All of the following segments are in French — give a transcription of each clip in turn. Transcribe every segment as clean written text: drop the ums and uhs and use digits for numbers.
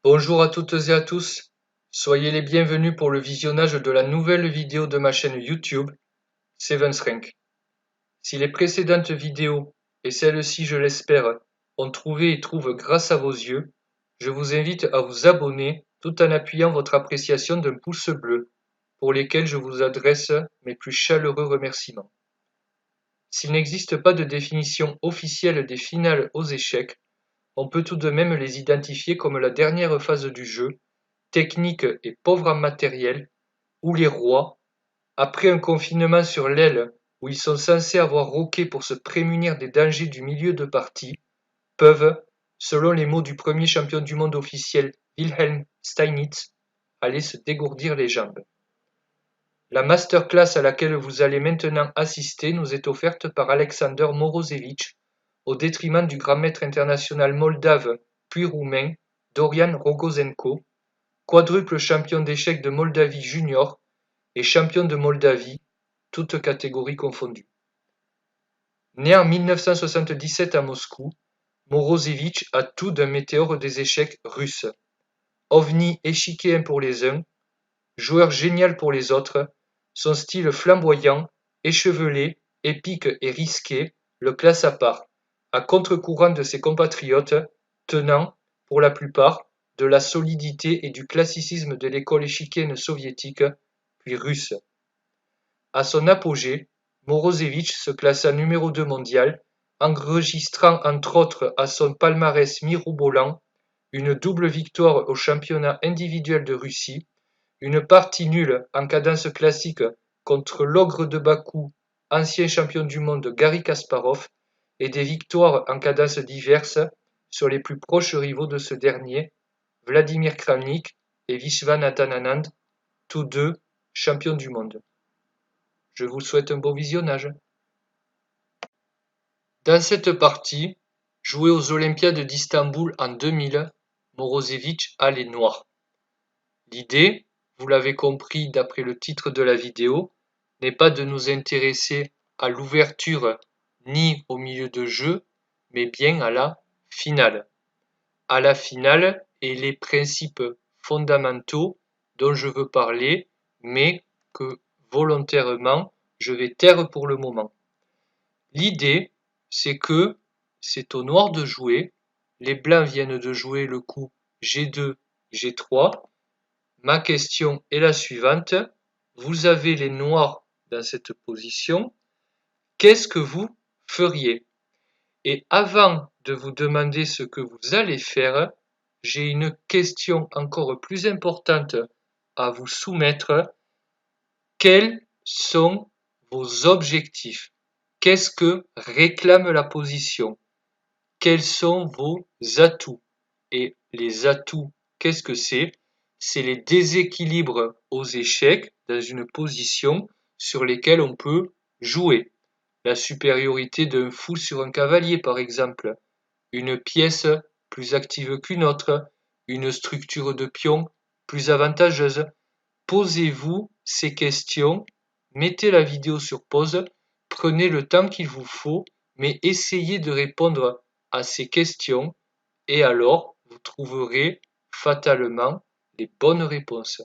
Bonjour à toutes et à tous, soyez les bienvenus pour le visionnage de la nouvelle vidéo de ma chaîne YouTube, Seven's Rank. Si les précédentes vidéos, et celle-ci je l'espère, ont trouvé et trouvent grâce à vos yeux, je vous invite à vous abonner tout en appuyant votre appréciation d'un pouce bleu, pour lesquels je vous adresse mes plus chaleureux remerciements. S'il n'existe pas de définition officielle des finales aux échecs, on peut tout de même les identifier comme la dernière phase du jeu, technique et pauvre en matériel, où les rois, après un confinement sur l'aile où ils sont censés avoir roqué pour se prémunir des dangers du milieu de partie, peuvent, selon les mots du premier champion du monde officiel Wilhelm Steinitz, aller se dégourdir les jambes. La masterclass à laquelle vous allez maintenant assister nous est offerte par Alexander Morozevich, au détriment du grand maître international moldave puis roumain Dorian Rogozenko, quadruple champion d'échecs de Moldavie junior et champion de Moldavie, toutes catégories confondues. Né en 1977 à Moscou, Morozevich a tout d'un météore des échecs russe. Ovni échiquéen pour les uns, joueur génial pour les autres, son style flamboyant, échevelé, épique et risqué le classe à part, à contre-courant de ses compatriotes, tenant, pour la plupart, de la solidité et du classicisme de l'école échiquienne soviétique, puis russe. À son apogée, Morozevich se classa numéro 2 mondial, enregistrant entre autres à son palmarès mirobolant une double victoire au championnat individuel de Russie, une partie nulle en cadence classique contre l'ogre de Bakou, ancien champion du monde Garry Kasparov, et des victoires en cadence diverses sur les plus proches rivaux de ce dernier, Vladimir Kramnik et Vishwanathan Anand, tous deux champions du monde. Je vous souhaite un beau visionnage. Dans cette partie, jouée aux Olympiades d'Istanbul en 2000, Morozevich a les noirs. L'idée, vous l'avez compris d'après le titre de la vidéo, n'est pas de nous intéresser à l'ouverture ni au milieu de jeu, mais bien à la finale. À la finale et les principes fondamentaux dont je veux parler, mais que volontairement je vais taire pour le moment. L'idée, c'est que c'est au noir de jouer, les blancs viennent de jouer le coup G2, G3. Ma question est la suivante, vous avez les noirs dans cette position, qu'est-ce que vous feriez? Et avant de vous demander ce que vous allez faire, j'ai une question encore plus importante à vous soumettre. Quels sont vos objectifs? Qu'est-ce que réclame la position? Quels sont vos atouts? Et les atouts, qu'est-ce que c'est? C'est les déséquilibres aux échecs dans une position sur lesquelles on peut jouer. La supériorité d'un fou sur un cavalier, par exemple. Une pièce plus active qu'une autre. Une structure de pion plus avantageuse. Posez-vous ces questions, mettez la vidéo sur pause, prenez le temps qu'il vous faut, mais essayez de répondre à ces questions et alors vous trouverez fatalement les bonnes réponses.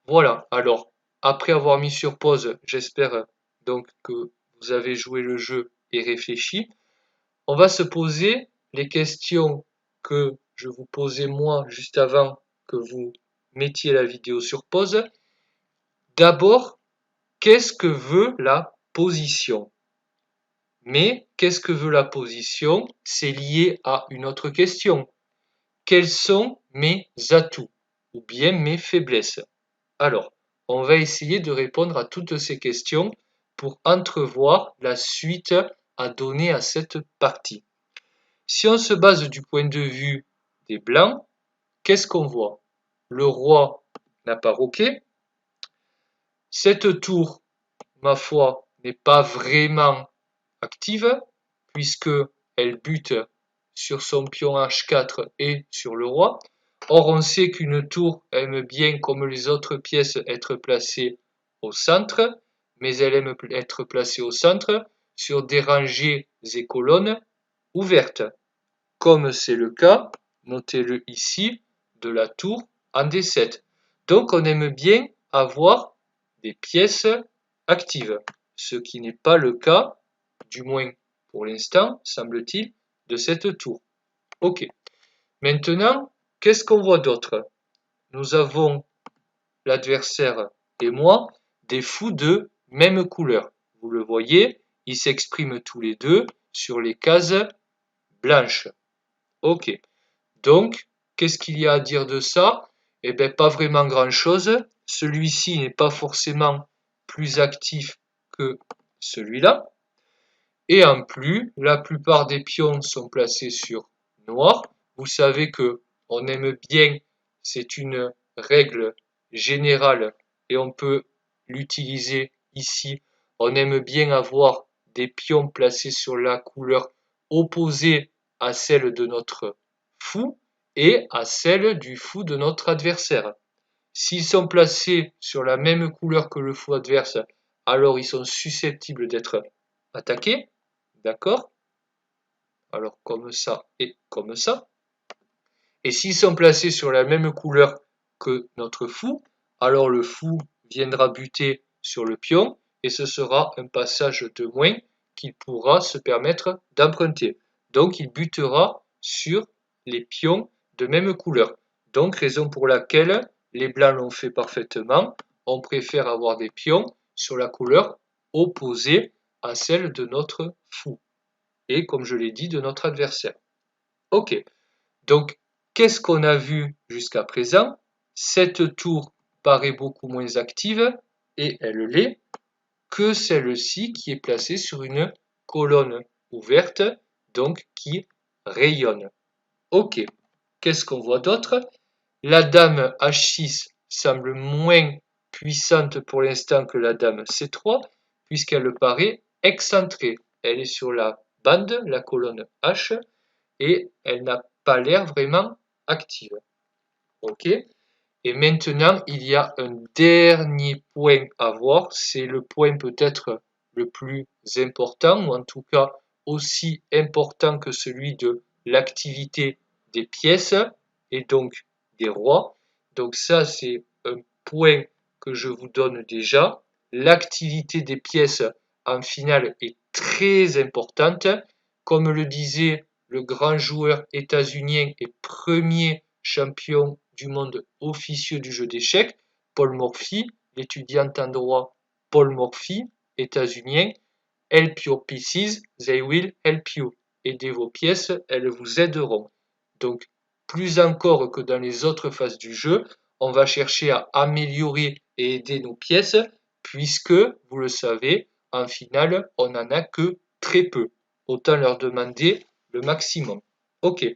Voilà, alors après avoir mis sur pause, j'espère donc que vous avez joué le jeu et réfléchi. On va se poser les questions que je vous posais moi juste avant que vous mettiez la vidéo sur pause. D'abord, qu'est-ce que veut la position? Mais qu'est-ce que veut la position? C'est lié à une autre question. Quels sont mes atouts ou bien mes faiblesses? Alors, on va essayer de répondre à toutes ces questions pour entrevoir la suite à donner à cette partie. Si on se base du point de vue des blancs, qu'est-ce qu'on voit? Le roi n'a pas roqué. Cette tour, ma foi, n'est pas vraiment active, puisque elle bute sur son pion H4 et sur le roi. Or, on sait qu'une tour aime bien, comme les autres pièces, être placée au centre, mais elle aime être placée au centre sur des rangées et colonnes ouvertes. comme c'est le cas, notez-le ici, de la tour en D7. Donc on aime bien avoir des pièces actives, ce qui n'est pas le cas, du moins pour l'instant, semble-t-il, de cette tour. Ok. Maintenant, qu'est-ce qu'on voit d'autre? Nous avons l'adversaire et moi des fous de même couleur. Vous le voyez, ils s'expriment tous les deux sur les cases blanches. Ok. Donc, qu'est-ce qu'il y a à dire de ça? Eh bien, pas vraiment grand-chose. Celui-ci n'est pas forcément plus actif que celui-là. Et en plus, la plupart des pions sont placés sur noir. Vous savez que on aime bien, c'est une règle générale et on peut l'utiliser ici. On aime bien avoir des pions placés sur la couleur opposée à celle de notre fou et à celle du fou de notre adversaire. S'ils sont placés sur la même couleur que le fou adverse, alors ils sont susceptibles d'être attaqués. D'accord? Alors comme ça et comme ça. Et s'ils sont placés sur la même couleur que notre fou, alors le fou viendra buter sur le pion et ce sera un passage de moins qu'il pourra se permettre d'emprunter. Donc il butera sur les pions de même couleur. Donc raison pour laquelle les blancs l'ont fait parfaitement. On préfère avoir des pions sur la couleur opposée à celle de notre fou. Et comme je l'ai dit, de notre adversaire. Ok, donc qu'est-ce qu'on a vu jusqu'à présent? Cette tour paraît beaucoup moins active, et elle l'est, que celle-ci qui est placée sur une colonne ouverte, donc qui rayonne. Ok, qu'est-ce qu'on voit d'autre? La dame H6 semble moins puissante pour l'instant que la dame C3, puisqu'elle paraît excentrée. Elle est sur la bande, la colonne H, et elle n'a pas l'air vraiment active. Ok. Et maintenant, il y a un dernier point à voir. C'est le point peut-être le plus important, ou en tout cas aussi important que celui de l'activité des pièces et donc des rois. Donc ça, c'est un point que je vous donne déjà. L'activité des pièces en finale est très importante. Comme le disait le grand joueur états-unien et premier champion du monde officieux du jeu d'échecs, Paul Morphy, l'étudiant en droit Paul Morphy, états-unien, help your pieces, they will help you. Aidez vos pièces, elles vous aideront. Donc, plus encore que dans les autres phases du jeu, on va chercher à améliorer et aider nos pièces, puisque, vous le savez, en finale, on n'en a que très peu. Autant leur demander le maximum. Ok.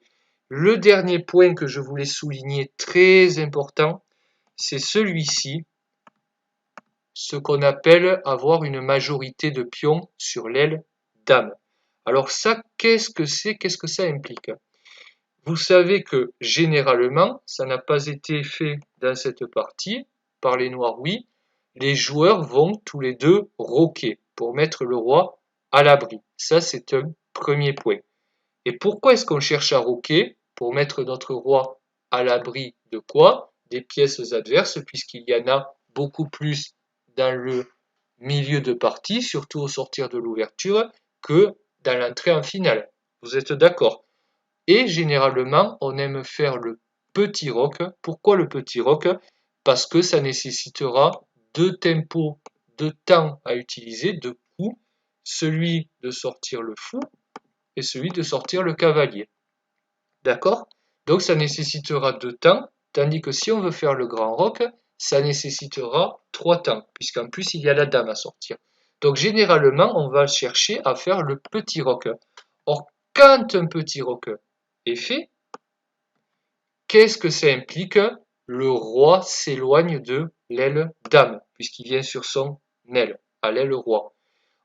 Le dernier point que je voulais souligner, très important, c'est celui-ci, ce qu'on appelle avoir une majorité de pions sur l'aile dame. Alors ça, qu'est-ce que c'est? Qu'est-ce que ça implique? Vous savez que généralement, ça n'a pas été fait dans cette partie, par les noirs oui, les joueurs vont tous les deux roquer pour mettre le roi à l'abri. Ça, c'est un premier point. Et pourquoi est-ce qu'on cherche à roquer? Pour mettre notre roi à l'abri de quoi? Des pièces adverses, puisqu'il y en a beaucoup plus dans le milieu de partie, surtout au sortir de l'ouverture, que dans l'entrée en finale. Vous êtes d'accord? Et généralement, on aime faire le petit roc. Pourquoi le petit roc? Parce que ça nécessitera deux tempos de temps à utiliser, deux coups, celui de sortir le fou et celui de sortir le cavalier. D'accord? Donc ça nécessitera 2 temps, tandis que si on veut faire le grand roc, ça nécessitera 3 temps, puisqu'en plus il y a la dame à sortir. Donc généralement, on va chercher à faire le petit roc. Or, quand un petit roc est fait, qu'est-ce que ça implique? Le roi s'éloigne de l'aile dame, puisqu'il vient sur son aile, à l'aile roi.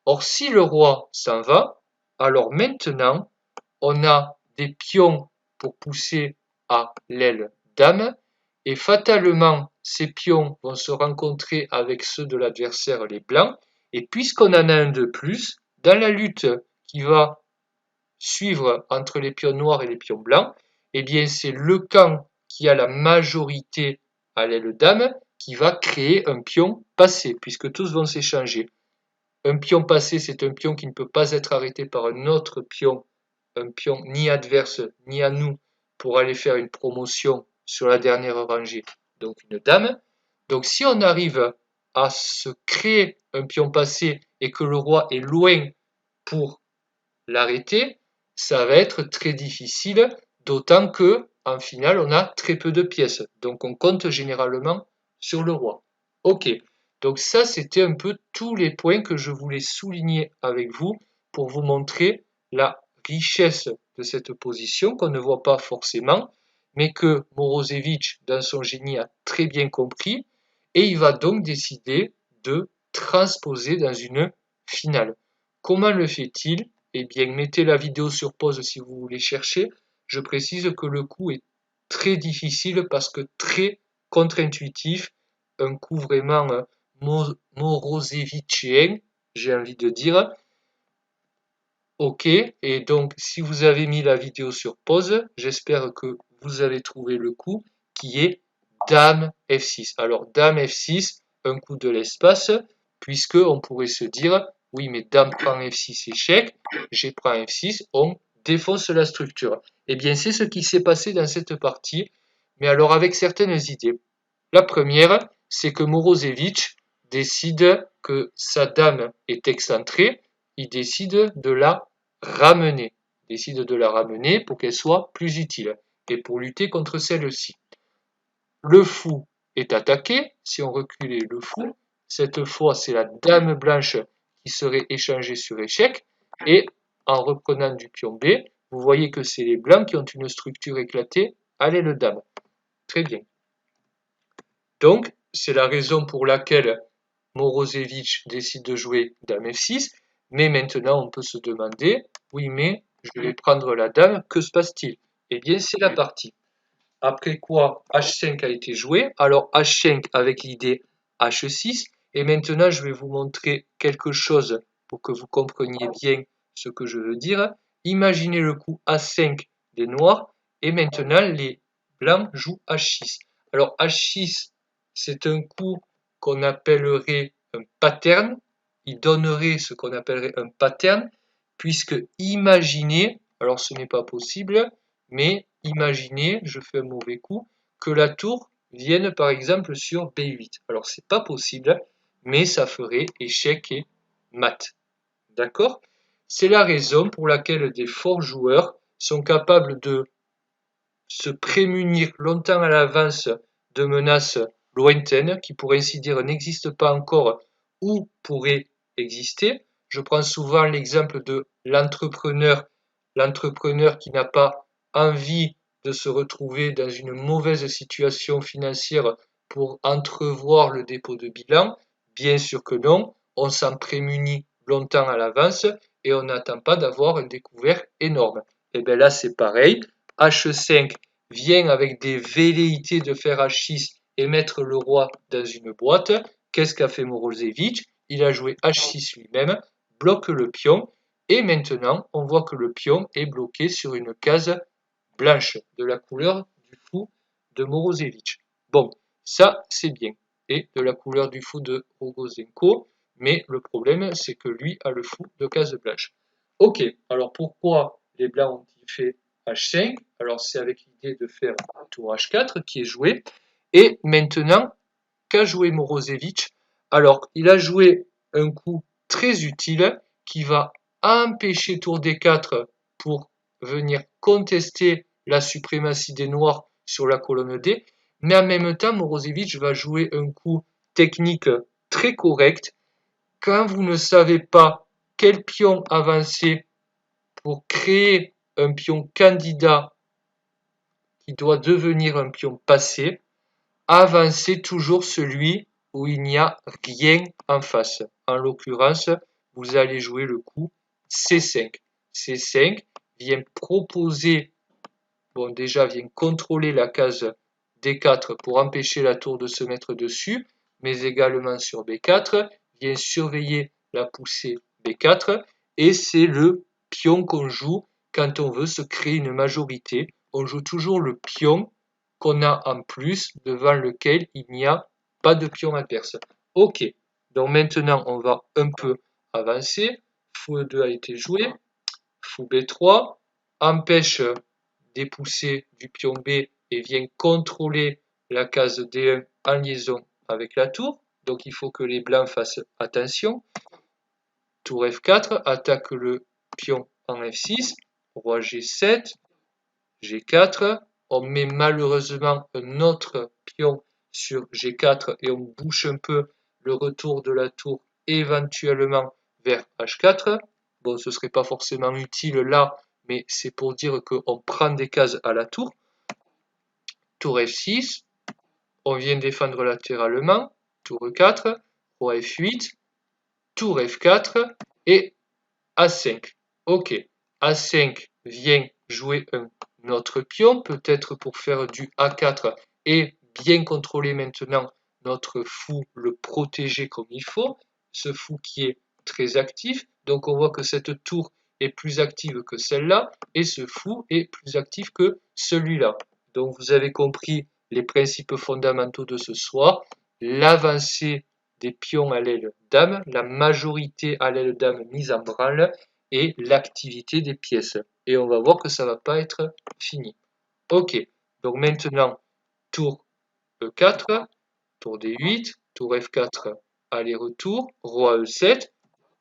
Or, si le roi s'en va, alors maintenant, on a des pions pour pousser à l'aile dame, et fatalement, ces pions vont se rencontrer avec ceux de l'adversaire, les blancs, et puisqu'on en a un de plus, dans la lutte qui va suivre entre les pions noirs et les pions blancs, eh bien c'est le camp qui a la majorité à l'aile dame qui va créer un pion passé, puisque tous vont s'échanger. Un pion passé, c'est un pion qui ne peut pas être arrêté par un autre pion, un pion ni adverse ni à nous, pour aller faire une promotion sur la dernière rangée, donc une dame. Donc si on arrive à se créer un pion passé et que le roi est loin pour l'arrêter, ça va être très difficile, d'autant que en finale on a très peu de pièces, donc on compte généralement sur le roi. Ok, donc ça c'était un peu tous les points que je voulais souligner avec vous pour vous montrer la richesse de cette position qu'on ne voit pas forcément, mais que Morozevich dans son génie a très bien compris, et il va donc décider de transposer dans une finale. Comment le fait-il? Eh bien, mettez la vidéo sur pause si vous voulez chercher. Je précise que le coup est très difficile parce que très contre-intuitif. Un coup vraiment morozevitchien, j'ai envie de dire. Ok, et donc si vous avez mis la vidéo sur pause, j'espère que vous avez trouvé le coup qui est Dame F6. Alors Dame F6, un coup de l'espace, puisque on pourrait se dire, oui mais Dame prend F6 échec, G prend F6, on défonce la structure. Eh bien c'est ce qui s'est passé dans cette partie, mais alors avec certaines idées. La première, c'est que Morozevich décide que sa dame est excentrée, il décide de la ramener, pour qu'elle soit plus utile et pour lutter contre celle-ci. Le fou est attaqué, si on reculait le fou, cette fois c'est la dame blanche qui serait échangée sur échec, et en reprenant du pion B, vous voyez que c'est les blancs qui ont une structure éclatée à l'aile dame. Très bien. Donc, c'est la raison pour laquelle Morozevich décide de jouer dame F6, mais maintenant on peut se demander, oui mais je vais prendre la dame, que se passe-t-il? Eh bien c'est la partie. Après quoi H5 a été joué, alors H5 avec l'idée H6, et maintenant je vais vous montrer quelque chose pour que vous compreniez bien ce que je veux dire. Imaginez le coup A5 des noirs, et maintenant les blancs jouent H6. Alors H6, c'est un coup qu'on appellerait un pattern, il donnerait ce qu'on appellerait un pattern, puisque imaginez, alors ce n'est pas possible, mais imaginez, je fais un mauvais coup, que la tour vienne par exemple sur B8. Alors c'est pas possible, mais ça ferait échec et mat. D'accord? C'est la raison pour laquelle des forts joueurs sont capables de se prémunir longtemps à l'avance de menaces lointaines qui, pour ainsi dire, n'existent pas encore ou pourraient exister. Je prends souvent l'exemple de l'entrepreneur qui n'a pas envie de se retrouver dans une mauvaise situation financière pour entrevoir le dépôt de bilan. Bien sûr que non, on s'en prémunit longtemps à l'avance et on n'attend pas d'avoir un découvert énorme. Et bien là, c'est pareil. H5 vient avec des velléités de faire H6 et mettre le roi dans une boîte. Qu'est-ce qu'a fait Morozevich? Il a joué H6 lui-même, bloque le pion, et maintenant on voit que le pion est bloqué sur une case blanche de la couleur du fou de Morozevich. Bon, ça c'est bien, et de la couleur du fou de Rogozenko, mais le problème c'est que lui a le fou de case blanche. Ok, alors pourquoi les blancs ont-ils fait H5? Alors c'est avec l'idée de faire un tour H4 qui est joué, et maintenant, qu'a joué Morozevich? Alors il a joué un coup très utile qui va empêcher tour D4 pour venir contester la suprématie des noirs sur la colonne D, mais en même temps Morozevich va jouer un coup technique très correct. Quand vous ne savez pas quel pion avancer pour créer un pion candidat qui doit devenir un pion passé, avancez toujours celui où il n'y a rien en face. En l'occurrence, vous allez jouer le coup C5. C5 vient proposer, bon déjà vient contrôler la case D4 pour empêcher la tour de se mettre dessus, mais également sur B4, vient surveiller la poussée B4, et c'est le pion qu'on joue quand on veut se créer une majorité, on joue toujours le pion qu'on a en plus, devant lequel il n'y a pas de pion adverse. Ok, donc maintenant on va un peu avancer. Fou E2 a été joué. Fou B3 empêche des poussées du pion B et vient contrôler la case D1 en liaison avec la tour. Donc il faut que les blancs fassent attention. Tour F4 attaque le pion en F6. Roi G7. G4. On met malheureusement un autre pion sur G4 et on bouche un peu le retour de la tour éventuellement vers H4. Bon, ce ne serait pas forcément utile là, mais c'est pour dire qu'on prend des cases à la tour. Tour F6, on vient défendre latéralement. Tour E4, roi F8, tour F4 et A5. Ok, A5 vient jouer un autre pion, peut-être pour faire du A4 et bien contrôler maintenant notre fou, le protéger comme il faut. Ce fou qui est très actif, donc on voit que cette tour est plus active que celle-là et ce fou est plus actif que celui-là. Donc vous avez compris les principes fondamentaux de ce soir. L'avancée des pions à l'aile dame, la majorité à l'aile dame mise en branle et l'activité des pièces. Et on va voir que ça ne va pas être fini. Ok, donc maintenant, tour E4, tour D8, tour F4, aller-retour, roi E7,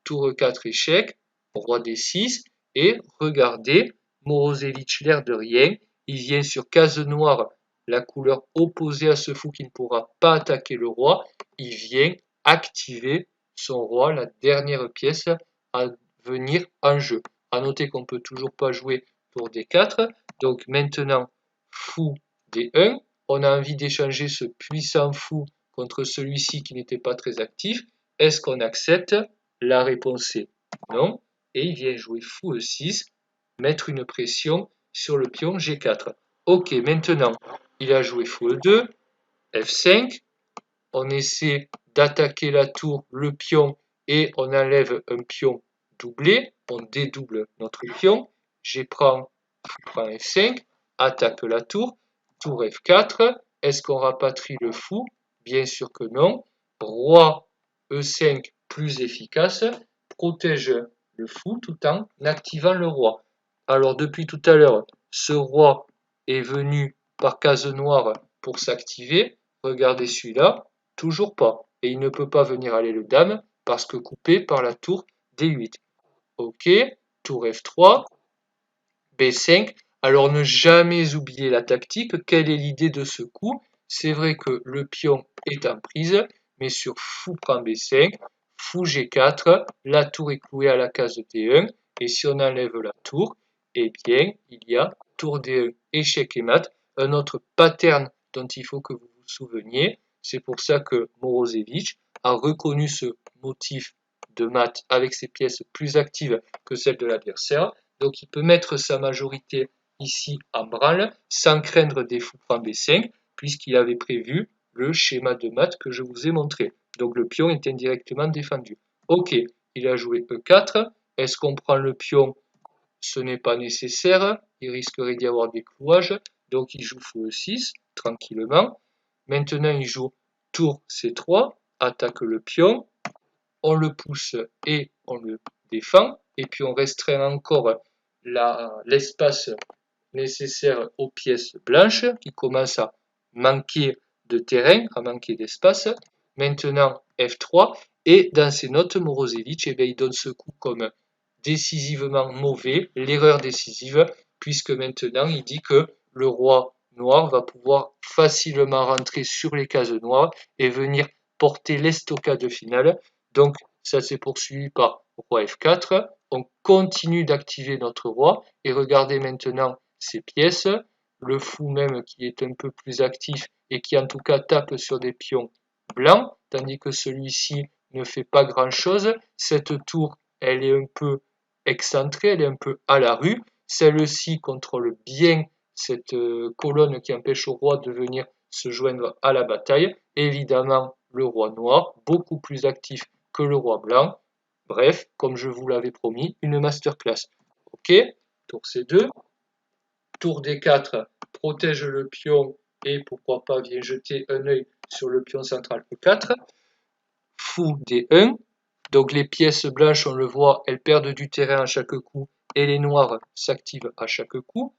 tour E4, échec, roi D6, et regardez, Morozevich, l'air de rien, il vient sur case noire, la couleur opposée à ce fou qui ne pourra pas attaquer le roi, il vient activer son roi, la dernière pièce à venir en jeu. À noter qu'on ne peut toujours pas jouer tour D4, donc maintenant fou D1, on a envie d'échanger ce puissant fou contre celui-ci qui n'était pas très actif. Est-ce qu'on accepte? La réponse est non. Et il vient jouer fou E6, mettre une pression sur le pion G4. Ok, maintenant, il a joué fou E2, F5. On essaie d'attaquer la tour, le pion, et on enlève un pion doublé. On dédouble notre pion. G prend F5, attaque la tour, tour F4. Est-ce qu'on rapatrie le fou? Bien sûr que non. Roi E5 plus efficace, protège le fou tout en activant le roi. Alors depuis tout à l'heure, ce roi est venu par case noire pour s'activer. Regardez celui-là, toujours pas. Et il ne peut pas venir aller le dame parce que coupé par la tour D8. Ok, tour F3, B5. Alors ne jamais oublier la tactique. Quelle est l'idée de ce coup? C'est vrai que le pion est en prise, mais sur fou prend B5, fou G4, la tour est clouée à la case D1, et si on enlève la tour, eh bien, il y a tour D1, échec et mat, un autre pattern dont il faut que vous vous souveniez. C'est pour ça que Morozevich a reconnu ce motif de mat avec ses pièces plus actives que celles de l'adversaire. Donc il peut mettre sa majorité ici en branle sans craindre des fous prend B5 puisqu'il avait prévu le schéma de maths que je vous ai montré. Donc le pion est indirectement défendu. Ok, il a joué E4. Est-ce qu'on prend le pion? Ce n'est pas nécessaire. Il risquerait d'y avoir des clouages. Donc il joue fou E6 tranquillement. Maintenant il joue tour C3, attaque le pion. On le pousse et on le défend. Et puis on restreint encore l'espace nécessaire aux pièces blanches qui commencent à manquer de terrain, à manquer d'espace. Maintenant F3 et dans ses notes Morozevich, il donne ce coup comme décisivement mauvais, l'erreur décisive, puisque maintenant il dit que le roi noir va pouvoir facilement rentrer sur les cases noires et venir porter l'estocade finale. Donc ça s'est poursuivi par roi F4. On continue d'activer notre roi et regardez maintenant ces pièces. Le fou même qui est un peu plus actif et qui en tout cas tape sur des pions blancs, tandis que celui-ci ne fait pas grand-chose. Cette tour, elle est un peu excentrée, elle est un peu à la rue. Celle-ci contrôle bien cette colonne qui empêche au roi de venir se joindre à la bataille. Évidemment, le roi noir, beaucoup plus actif que le roi blanc. Bref, comme je vous l'avais promis, une masterclass. Ok, tour C2. Tour D4, protège le pion et pourquoi pas vient jeter un œil sur le pion central E4. Fou D1. Donc les pièces blanches, on le voit, elles perdent du terrain à chaque coup et les noires s'activent à chaque coup.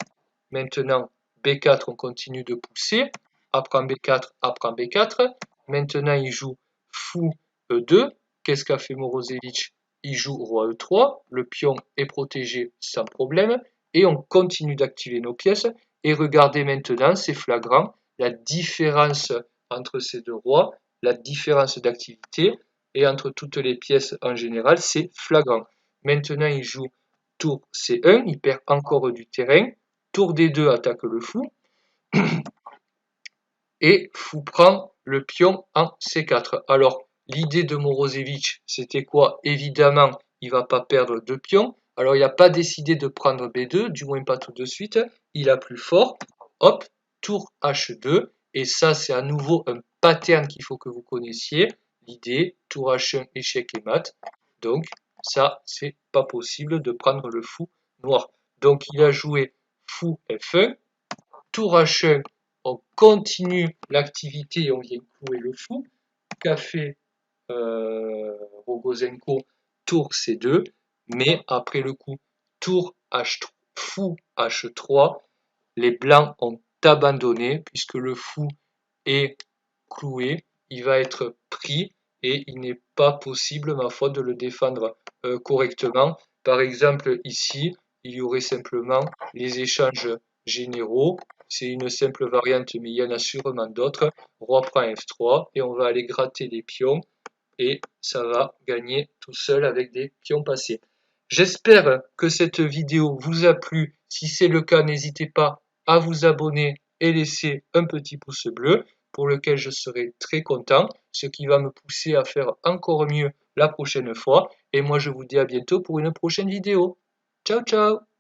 Maintenant, B4, on continue de pousser. A prend B4, A prend B4. Maintenant, il joue fou E2. Qu'est-ce qu'a fait Morozevich? Il joue roi E3. Le pion est protégé sans problème. Et on continue d'activer nos pièces. Et regardez maintenant, c'est flagrant, la différence entre ces deux rois, la différence d'activité. Et entre toutes les pièces en général, c'est flagrant. Maintenant, il joue tour C1, il perd encore du terrain. Tour D2 attaque le fou. Et fou prend le pion en C4. Alors, l'idée de Morozevich, c'était quoi? Évidemment, il ne va pas perdre de pions. Alors, il n'a pas décidé de prendre B2, du moins pas tout de suite. Il a plus fort. Hop, tour H2. Et ça, c'est à nouveau un pattern qu'il faut que vous connaissiez. L'idée, tour H1, échec et mat. Donc, ça, c'est pas possible de prendre le fou noir. Donc, il a joué fou F1. Tour H1, on continue l'activité et on vient clouer le fou. Qu'a fait Rogozenko? Tour C2. Mais après le coup, tour H3, fou H3, les blancs ont abandonné puisque le fou est cloué, il va être pris et il n'est pas possible, ma foi, de le défendre correctement. Par exemple, ici, il y aurait simplement les échanges généraux. C'est une simple variante, mais il y en a sûrement d'autres. Roi prend F3 et on va aller gratter les pions et ça va gagner tout seul avec des pions passés. J'espère que cette vidéo vous a plu. Si c'est le cas, n'hésitez pas à vous abonner et laisser un petit pouce bleu pour lequel je serai très content, ce qui va me pousser à faire encore mieux la prochaine fois. Et moi, je vous dis à bientôt pour une prochaine vidéo. Ciao, ciao!